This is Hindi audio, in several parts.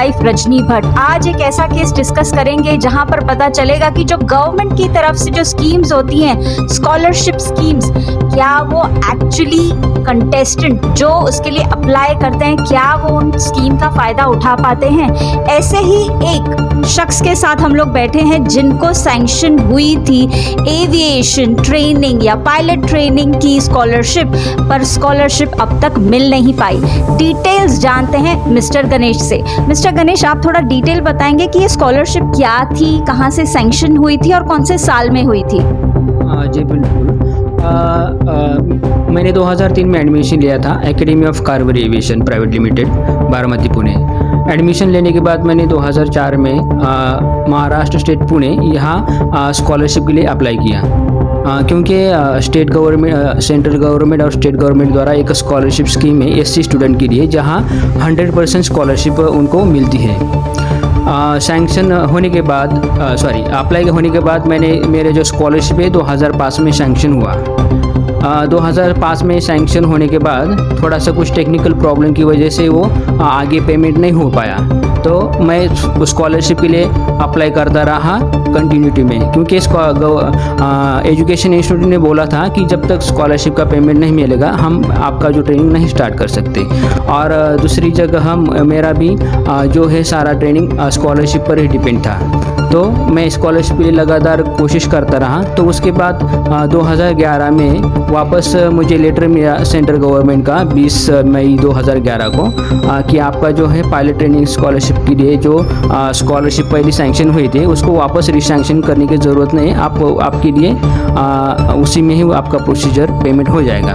लाइफ रजनी भट्ट। आज एक ऐसा केस डिस्कस करेंगे जहां पर पता चलेगा कि जो गवर्नमेंट की तरफ से जो स्कीम्स होती हैं, स्कॉलरशिप स्कीम्स, क्या वो एक्चुअली कंटेस्टेंट जो उसके लिए अप्लाई करते हैं, क्या वो उन स्कीम का फ़ायदा उठा पाते हैं। ऐसे ही एक शख्स के साथ हम लोग बैठे हैं जिनको सैंक्शन हुई थी एविएशन ट्रेनिंग या पायलट ट्रेनिंग की स्कॉलरशिप, पर स्कॉलरशिप अब तक मिल नहीं पाई। डिटेल्स जानते हैं मिस्टर गणेश से। मिस्टर गणेश, आप थोड़ा डिटेल बताएंगे कि ये स्कॉलरशिप क्या थी, कहाँ से सैंक्शन हुई थी और कौन से साल में हुई थी? जी बिल्कुल। मैंने 2003 में एडमिशन लिया था academy of cargo aviation private limited, Baramati Pune. Admission लेने के बाद मैंने 2004 में महाराष्ट्र स्टेट पुणे यहाँ स्कॉलरशिप के लिए अप्लाई किया, क्योंकि स्टेट गवर्नमेंट, सेंट्रल गवर्नमेंट और स्टेट गवर्नमेंट द्वारा एक स्कॉलरशिप स्कीम है एससी स्टूडेंट के लिए, जहाँ 100% स्कॉलरशिप उनको मिलती है। सैंक्शन होने के बाद अप्लाई होने के बाद मेरे जो स्कॉलरशिप है 2005 में सैंक्शन हुआ। 2005 में सैंक्शन होने के बाद थोड़ा सा कुछ टेक्निकल प्रॉब्लम की वजह से वो आगे पेमेंट नहीं हो पाया, तो मैं स्कॉलरशिप के लिए अप्लाई करता रहा कंटिन्यूटी में, क्योंकि एजुकेशन इंस्टीट्यूट ने बोला था कि जब तक स्कॉलरशिप का पेमेंट नहीं मिलेगा हम आपका जो ट्रेनिंग नहीं स्टार्ट कर सकते। और दूसरी जगह मेरा भी जो है सारा ट्रेनिंग स्कॉलरशिप पर ही डिपेंड था, तो मैं स्कॉलरशिप के लिए लगातार कोशिश करता रहा। तो उसके बाद 2011 में वापस मुझे लेटर मिला सेंट्रल गवर्नमेंट का 20 मई 2011 को कि आपका जो है पायलट ट्रेनिंग स्कॉलरशिप के लिए जो स्कॉलरशिप पहले सैंक्शन हुई थी उसको वापस रिसैंक्शन करने की ज़रूरत नहीं, आपके लिए उसी में ही आपका प्रोसीजर पेमेंट हो जाएगा।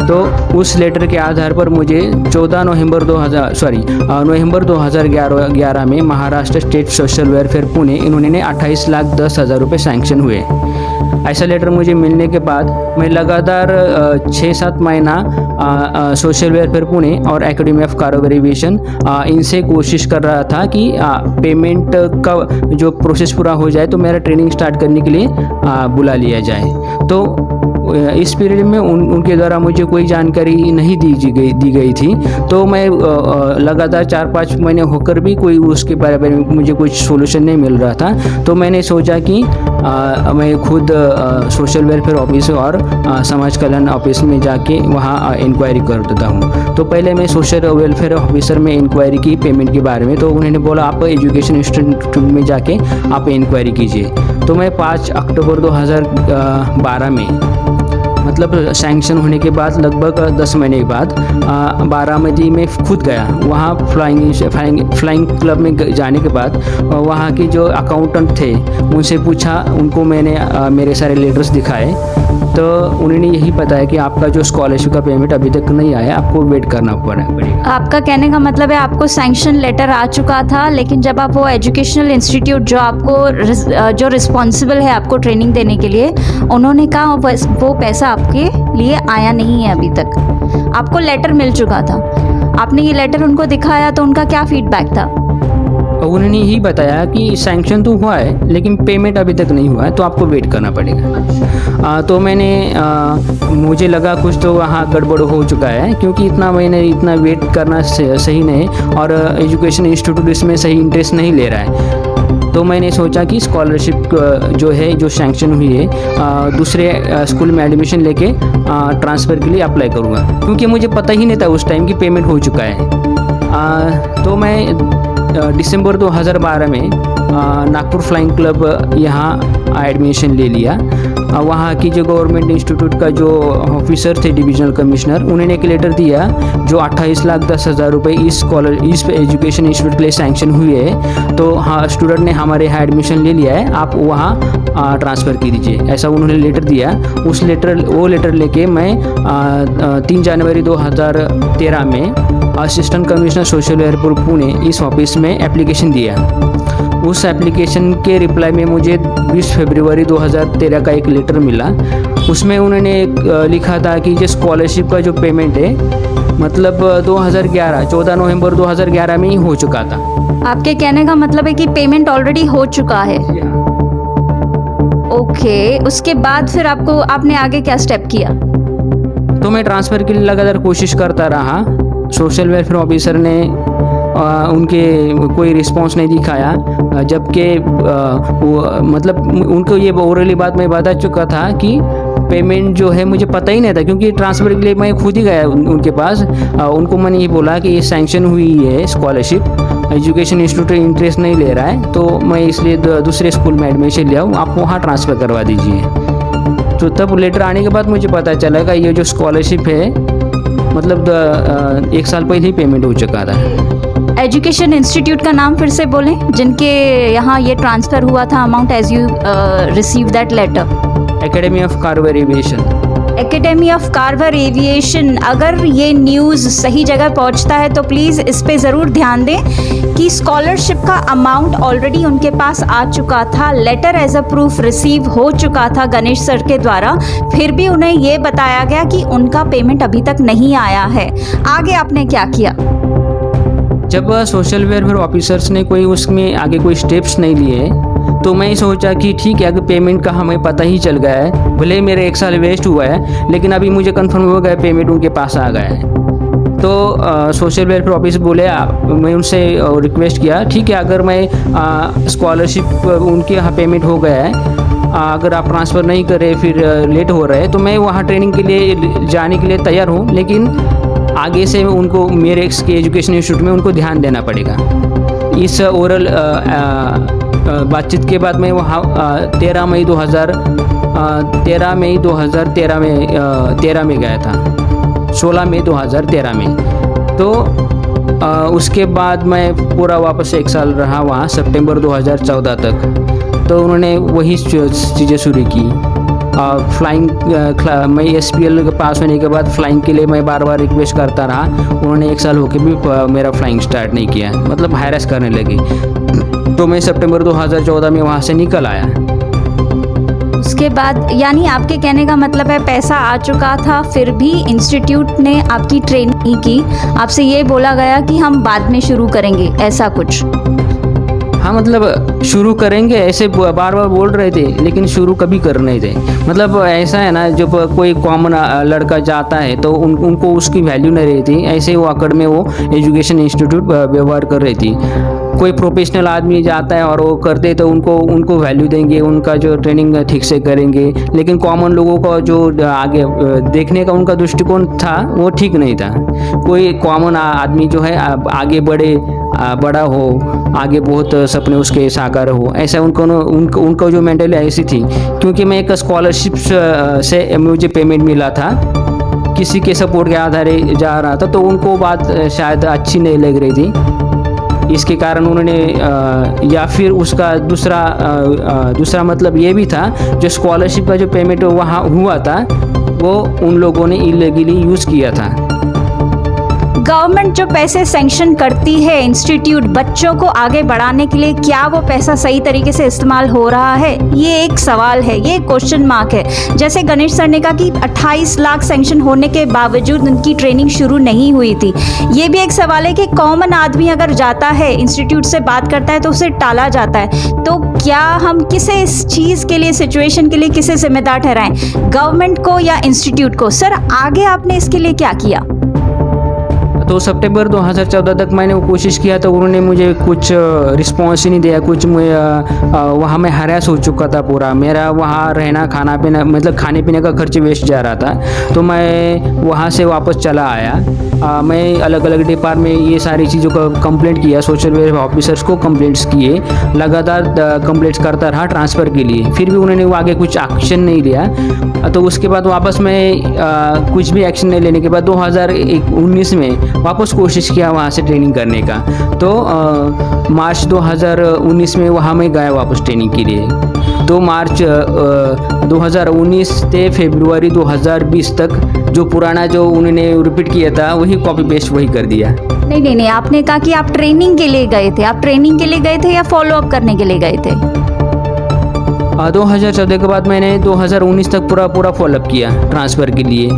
तो उस लेटर के आधार पर मुझे 14 नवंबर 2011 में Maharashtra state social welfare Pune इन्होंने 28,10,000 रुपये सैंक्शन हुए। ऐसा लेटर मुझे मिलने के बाद मैं लगातार 6-7 महीना सोशल वेलफेयर पुणे और एकेडमी ऑफ कार्गो एविएशन इनसे कोशिश कर रहा था कि पेमेंट का जो प्रोसेस पूरा हो जाए तो मेरा ट्रेनिंग स्टार्ट करने के लिए बुला लिया जाए। तो इस पीरियड में उनके द्वारा मुझे कोई जानकारी नहीं दी गई थी, तो मैं लगातार 4-5 महीने होकर भी कोई उसके बारे में मुझे कुछ सोल्यूशन नहीं मिल रहा था। तो मैंने सोचा कि मैं खुद सोशल वेलफेयर ऑफिस और समाज कल्याण ऑफिस में जाके वहाँ इंक्वायरी कर देता हूँ। तो पहले मैं सोशल वेलफेयर ऑफिसर में इंक्वायरी की पेमेंट के बारे में, तो उन्होंने बोला आप एजुकेशन इंस्टीट्यूट में जाके आप इंक्वायरी कीजिए। तो मैं 5 अक्टूबर 2012 में, मतलब सैंक्शन होने के बाद लगभग 10 महीने के बाद बारामती में खुद गया। वहाँ फ्लाइंग क्लब में जाने के बाद वहाँ के जो अकाउंटेंट थे उनसे पूछा, उनको मैंने मेरे सारे लेटर्स दिखाए, तो उन्होंने यही बताया कि आपका जो स्कॉलरशिप का पेमेंट अभी तक नहीं आया, आपको वेट करना पड़ेगा। आपका कहने का मतलब है आपको सैंक्शन लेटर आ चुका था, लेकिन जब आप वो एजुकेशनल इंस्टीट्यूट जो आपको जो रिस्पॉन्सिबल है आपको ट्रेनिंग देने के लिए, उन्होंने कहा वो पैसा आपके लिए आया नहीं है अभी तक। आपको लेटर मिल चुका था, आपने ये लेटर उनको दिखाया तो उनका क्या फीडबैक था? उन्होंने यही बताया कि सैंक्शन तो हुआ है लेकिन पेमेंट अभी तक नहीं हुआ है, तो आपको वेट करना पड़ेगा। तो मुझे लगा कुछ तो वहाँ गड़बड़ हो चुका है, क्योंकि इतना वेट करना सही नहीं, और एजुकेशन इंस्टीट्यूट इसमें सही इंटरेस्ट नहीं ले रहा है। तो मैंने सोचा कि स्कॉलरशिप जो सैंक्शन हुई है दूसरे स्कूल में एडमिशन लेके ट्रांसफ़र के लिए अप्लाई करूँगा, क्योंकि मुझे पता ही नहीं था उस टाइम कि पेमेंट हो चुका है। तो मैं दिसंबर 2012 में नागपुर फ्लाइंग क्लब यहाँ एडमिशन ले लिया। वहाँ की जो गवर्नमेंट इंस्टीट्यूट का जो ऑफिसर थे डिविजनल कमिश्नर, उन्होंने एक लेटर दिया जो 28,10,000 रुपये इस एजुकेशन इंस्टीट्यूट के लिए सैंक्शन हुए है, तो हाँ स्टूडेंट ने हमारे यहाँ एडमिशन ले लिया है, आप वहाँ ट्रांसफ़र की दीजिए, ऐसा उन्होंने लेटर दिया। वो लेटर लेके मैं 3 जनवरी 2013 में assistant commissioner social welfare Pune इस ऑफिस में एप्लीकेशन दिया। उस एप्लीकेशन के रिप्लाई में मुझे 20 फरवरी 2013 का एक लेटर मिला। उसमें उन्होंने लिखा था कि जो स्कॉलरशिप का जो पेमेंट है, मतलब 14 नवंबर 2011 में ही हो चुका था। आपके कहने का मतलब है कि पेमेंट ऑलरेडी हो चुका है? ओके, उसके बाद फिर आपने आगे क्या स्टेप किया? तो मैं ट्रांसफ़र के लिए लगातार कोशिश करता रहा। सोशल वेलफेयर ऑफिसर ने उनके कोई रिस्पांस नहीं दिखाया, जबकि मतलब उनको ये ओरली बात मैं बता चुका था कि पेमेंट जो है मुझे पता ही नहीं था, क्योंकि ट्रांसफ़र के लिए मैं खुद ही गया उनके पास। उनको मैंने ये बोला कि ये सैंक्शन हुई है स्कॉलरशिप, एजुकेशन इंस्टीट्यूट इंटरेस्ट नहीं ले रहा है, तो मैं इसलिए दूसरे स्कूल में एडमिशन लिया हूँ, आप वहाँ ट्रांसफ़र करवा दीजिए। तो तब लेटर आने के बाद मुझे पता चला कि ये जो स्कॉलरशिप है मतलब 1 साल पहले ही पेमेंट हो चुका था। एजुकेशन इंस्टीट्यूट का नाम फिर से बोलें जिनके यहाँ ये ट्रांसफ़र हुआ था amount as you receive that letter. Academy of Carver Aviation. Academy of Carver Aviation. अगर ये न्यूज़ सही जगह पहुंचता है तो प्लीज़ इस पे ज़रूर ध्यान दें कि स्कॉलरशिप का अमाउंट ऑलरेडी उनके पास आ चुका था, letter as a proof receive हो चुका था गणेश सर के द्वारा, फिर भी उन्हें ये बताया गया कि उनका पेमेंट अभी तक नहीं आया है। आगे आपने क्या किया? जब सोशल वेलफेयर ऑफिसर्स ने कोई उसमें आगे कोई स्टेप्स नहीं लिए, तो मैं सोचा कि ठीक है, अगर पेमेंट का हमें पता ही चल गया है, भले मेरे 1 साल वेस्ट हुआ है, लेकिन अभी मुझे कंफर्म हो गया पेमेंट उनके पास आ गया है। तो सोशल वेलफेयर ऑफिस बोले, मैं उनसे रिक्वेस्ट किया, ठीक है, अगर मैं स्कॉलरशिप उनके यहाँ पेमेंट हो गया है, अगर आप ट्रांसफ़र नहीं करें, फिर लेट हो रहा है, तो मैं वहाँ ट्रेनिंग के लिए जाने के लिए तैयार हूँ, लेकिन आगे से उनको मेरे एजुकेशन इंस्टीट्यूट में उनको ध्यान देना पड़ेगा। इस ओरल बातचीत के बाद मैं वहाँ 13 मई 2013 में गया था, 16 मई 2013 में। तो उसके बाद मैं पूरा वापस 1 साल रहा वहाँ, सितंबर 2014 तक। तो उन्होंने वही चीज़ें शुरू की। फ्लाइंग मैं SPL पास होने के बाद फ्लाइंग के लिए मैं बार बार रिक्वेस्ट करता रहा, उन्होंने 1 साल होकर भी मेरा फ्लाइंग स्टार्ट नहीं किया, मतलब हैरेस करने लगी। तो मैं सितंबर 2014 में वहाँ से निकल आया। उसके बाद यानी आपके कहने का मतलब है पैसा आ चुका था, फिर भी इंस्टीट्यूट ने आपकी ट्रेनिंग नहीं की, आपसे ये बोला गया कि हम बाद में शुरू करेंगे, ऐसा कुछ? हाँ, मतलब शुरू करेंगे ऐसे बार बार बोल रहे थे, लेकिन शुरू कभी कर नहीं थे। मतलब ऐसा है ना, जब कोई कॉमन लड़का जाता है तो उनको उसकी वैल्यू नहीं रहती, ऐसे वो आकड़ में वो एजुकेशन इंस्टीट्यूट व्यवहार कर रही थी। कोई प्रोफेशनल आदमी जाता है और वो करते तो उनको वैल्यू देंगे, उनका जो ट्रेनिंग ठीक से करेंगे, लेकिन कॉमन लोगों का जो आगे देखने का उनका दृष्टिकोण था वो ठीक नहीं था। कोई कॉमन आदमी जो है आगे बड़ा हो, आगे बहुत सपने उसके साकार हो, ऐसा उनको जो मेंटली ऐसी थी। क्योंकि मैं एक स्कॉलरशिप से मुझे पेमेंट मिला था, किसी के सपोर्ट के आधार जा रहा था, तो उनको बात शायद अच्छी नहीं लग रही थी। इसके कारण उन्होंने या फिर उसका दूसरा मतलब ये भी था, जो स्कॉलरशिप का जो पेमेंट वहाँ हुआ था वो उन लोगों ने इलीगली यूज़ किया था। गवर्नमेंट जो पैसे सैंक्शन करती है इंस्टीट्यूट बच्चों को आगे बढ़ाने के लिए, क्या वो पैसा सही तरीके से इस्तेमाल हो रहा है? ये एक सवाल है, ये क्वेश्चन मार्क है। जैसे गणेश सर ने कहा कि 28 लाख सैंक्शन होने के बावजूद उनकी ट्रेनिंग शुरू नहीं हुई थी। ये भी एक सवाल है कि कॉमन आदमी अगर जाता है इंस्टीट्यूट से बात करता है तो उसे टाला जाता है। तो क्या हम किसे इस चीज़ के लिए, सिचुएशन के लिए किसे जिम्मेदार ठहराएं, गवर्नमेंट को या इंस्टीट्यूट को? सर आगे आपने इसके लिए क्या किया? तो सितंबर 2014 तक मैंने वो कोशिश किया, तो उन्होंने मुझे कुछ रिस्पॉन्स ही नहीं दिया। कुछ वहाँ मैं हरास हो चुका था पूरा, मेरा वहाँ रहना खाना पीना, मतलब खाने पीने का खर्च वेस्ट जा रहा था। तो मैं वहाँ से वापस चला आया। मैं अलग अलग डिपार्टमेंट में ये सारी चीज़ों का कंप्लेंट किया, सोशल वेलफेयर ऑफिसर्स को कंप्लेंट्स किए, लगातार कंप्लेंट्स करता रहा ट्रांसफ़र के लिए, फिर भी उन्होंने वो आगे कुछ एक्शन नहीं लिया। तो उसके बाद वापस मैं कुछ भी एक्शन नहीं लेने के बाद 2019 में वापस कोशिश किया वहाँ से ट्रेनिंग करने का। तो मार्च 2019 में वहाँ मैं गया वापस ट्रेनिंग के लिए। तो मार्च 2019 से फरवरी 2020 तक जो पुराना जो उन्होंने रिपीट किया था वही कॉपी पेस्ट वही कर दिया। नहीं, आपने कहा कि आप ट्रेनिंग के लिए गए थे। आप ट्रेनिंग के लिए गए थे या फॉलो अप करने के लिए गए थे? 2014 के बाद मैंने 2019 तक पूरा फॉलोअप किया ट्रांसफ़र के लिए।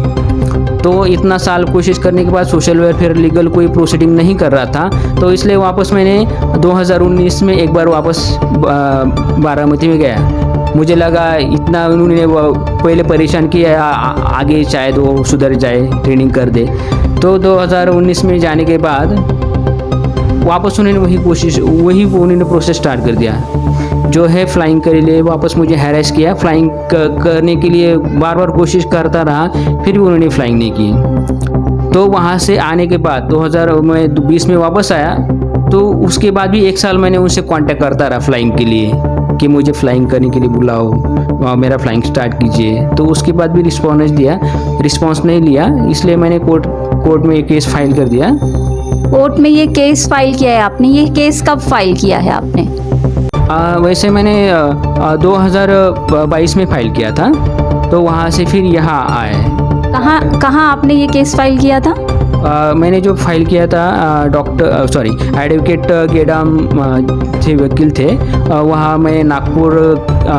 तो इतना साल कोशिश करने के बाद सोशल वेलफेयर लीगल कोई प्रोसीडिंग नहीं कर रहा था, तो इसलिए वापस मैंने 2019 में एक बार वापस बारामती में गया। मुझे लगा इतना उन्होंने पहले परेशान किया, आगे शायद वो सुधर जाए, ट्रेनिंग कर दे। तो 2019 में जाने के बाद वापस उन्होंने उन्होंने प्रोसेस स्टार्ट कर दिया, जो है फ्लाइंग के लिए वापस मुझे हैरेस किया। फ्लाइंग करने के लिए बार बार कोशिश करता रहा, फिर भी उन्होंने फ्लाइंग नहीं की। तो वहाँ से आने के बाद 2020 में वापस आया, तो उसके बाद भी 1 साल मैंने उनसे कांटेक्ट करता रहा फ्लाइंग के लिए कि मुझे फ्लाइंग करने के लिए बुलाओ, मेरा फ्लाइंग स्टार्ट कीजिए। तो उसके बाद भी रिस्पॉन्स नहीं लिया, इसलिए मैंने कोर्ट में एक केस फाइल कर दिया। कोर्ट में ये केस फाइल किया है आपने? ये केस कब फाइल किया है आपने? वैसे मैंने 2022 में फाइल किया था, तो वहाँ से फिर यहाँ आए। कहाँ आपने ये केस फाइल किया था? मैंने जो फाइल किया था एडवोकेट गेडाम थे, वकील थे, वहाँ मैं नागपुर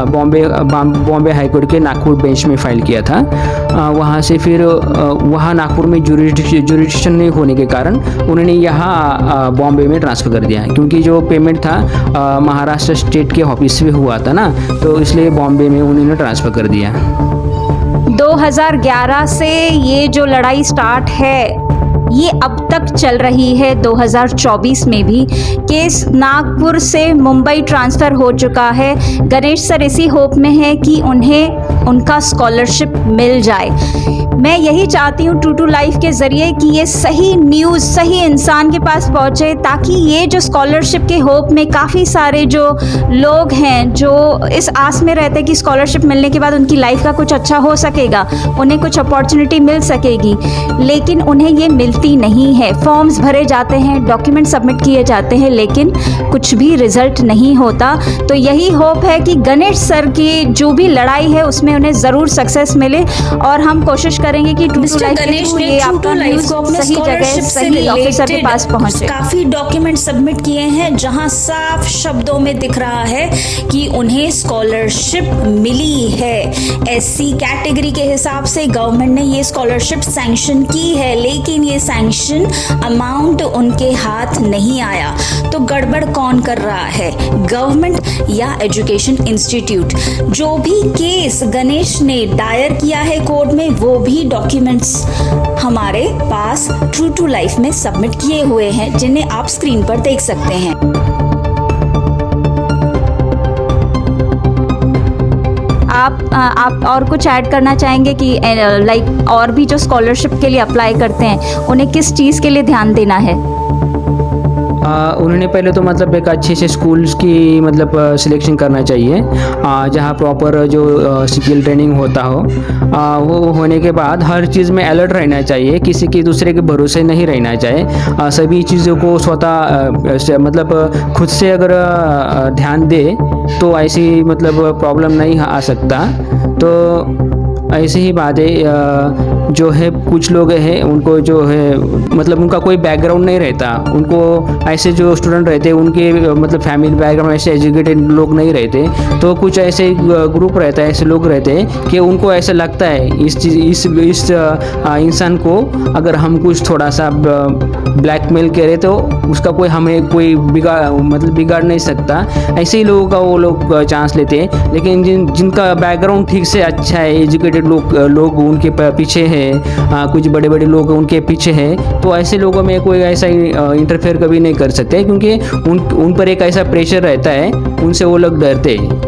बॉम्बे हाई कोर्ट के नागपुर बेंच में फ़ाइल किया था। वहाँ से फिर वहाँ नागपुर में जुरिडिक्शन नहीं होने के कारण उन्होंने यहाँ बॉम्बे में ट्रांसफ़र कर दिया, क्योंकि जो पेमेंट था महाराष्ट्र स्टेट के ऑफिस में हुआ था ना, तो इसलिए बॉम्बे में उन्होंने ट्रांसफ़र कर दिया। 2011 से ये जो लड़ाई स्टार्ट है ये अब तक चल रही है। 2024 में भी केस नागपुर से मुंबई ट्रांसफ़र हो चुका है। गणेश सर इसी होप में है कि उन्हें उनका स्कॉलरशिप मिल जाए। मैं यही चाहती हूँ टू लाइफ के ज़रिए कि ये सही न्यूज़ सही इंसान के पास पहुँचे, ताकि ये जो स्कॉलरशिप के होप में काफ़ी सारे जो लोग हैं जो इस आस में रहते हैं कि स्कॉलरशिप मिलने के बाद उनकी लाइफ का कुछ अच्छा हो सकेगा, उन्हें कुछ अपॉर्चुनिटी मिल सकेगी, लेकिन उन्हें ये मिलती नहीं है। फॉर्म्स भरे जाते हैं, डॉक्यूमेंट सबमिट किए जाते हैं, लेकिन कुछ भी रिजल्ट नहीं होता। तो यही होप है कि गणेश सर की जो भी लड़ाई है उसमें उन्हें ज़रूर सक्सेस मिले, और हम कोशिश करेंगे कि टू लाइफ ये आपका न्यूज़ सही जगह सही ऑफिसर के पास पहुंचे। काफी डॉक्यूमेंट सबमिट किए हैं जहां साफ शब्दों में दिख रहा है कि उन्हें स्कॉलरशिप मिली है। एससी कैटेगरी के हिसाब से गवर्नमेंट ने ये स्कॉलरशिप सैंक्शन की है, लेकिन ये सैंक्शन अमाउंट उनके हाथ नहीं आया। तो गड़बड़ कौन कर रहा है, गवर्नमेंट या एजुकेशन इंस्टीट्यूट? जो भी केस गणेश ने दायर किया है कोर्ट में, वो भी डॉक्यूमेंट्स हमारे पास टू लाइफ में सबमिट किए हुए हैं, जिन्हें आप स्क्रीन पर देख सकते हैं। आप और कुछ ऐड करना चाहेंगे कि लाइक और भी जो स्कॉलरशिप के लिए अप्लाई करते हैं उन्हें किस चीज़ के लिए ध्यान देना है? उन्होंने पहले तो मतलब एक अच्छे से स्कूल्स की मतलब सिलेक्शन करना चाहिए, जहाँ प्रॉपर जो स्किल ट्रेनिंग होता हो। वो होने के बाद हर चीज़ में अलर्ट रहना चाहिए, किसी के दूसरे के भरोसे नहीं रहना चाहिए। सभी चीज़ों को स्वतः मतलब खुद से अगर ध्यान दे तो ऐसी मतलब प्रॉब्लम नहीं आ सकता। तो ऐसे ही बातें जो है कुछ लोग हैं उनको जो है मतलब उनका कोई बैकग्राउंड नहीं रहता, उनको ऐसे जो स्टूडेंट रहते हैं उनके मतलब फैमिली बैकग्राउंड ऐसे एजुकेटेड लोग नहीं रहते, तो कुछ ऐसे ग्रुप रहता है, ऐसे लोग रहते हैं कि उनको ऐसा लगता है इस इंसान को अगर हम कुछ थोड़ा सा ब्लैकमेल करें तो उसका हमें कोई बिगाड़ नहीं सकता। ऐसे ही लोगों का वो लोग चांस लेते हैं। लेकिन जिनका बैकग्राउंड ठीक से अच्छा है, एजुकेटेड लोग उनके पीछे हैं, कुछ बड़े बड़े लोग उनके पीछे हैं, तो ऐसे लोगों में कोई ऐसा इंटरफेयर कभी नहीं कर सकते, क्योंकि उन पर एक ऐसा प्रेशर रहता है, उनसे वो लोग डरते हैं।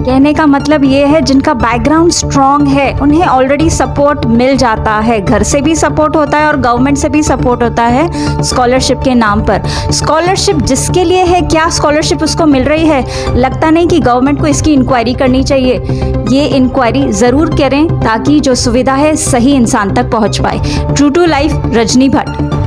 कहने का मतलब ये है जिनका बैकग्राउंड स्ट्रॉन्ग है उन्हें ऑलरेडी सपोर्ट मिल जाता है, घर से भी सपोर्ट होता है और गवर्नमेंट से भी सपोर्ट होता है स्कॉलरशिप के नाम पर। स्कॉलरशिप जिसके लिए है, क्या स्कॉलरशिप उसको मिल रही है? लगता नहीं कि गवर्नमेंट को इसकी इंक्वायरी करनी चाहिए। ये इंक्वायरी ज़रूर करें ताकि जो सुविधा है सही इंसान तक पहुंच पाए। True to life, Rajni Bhatt.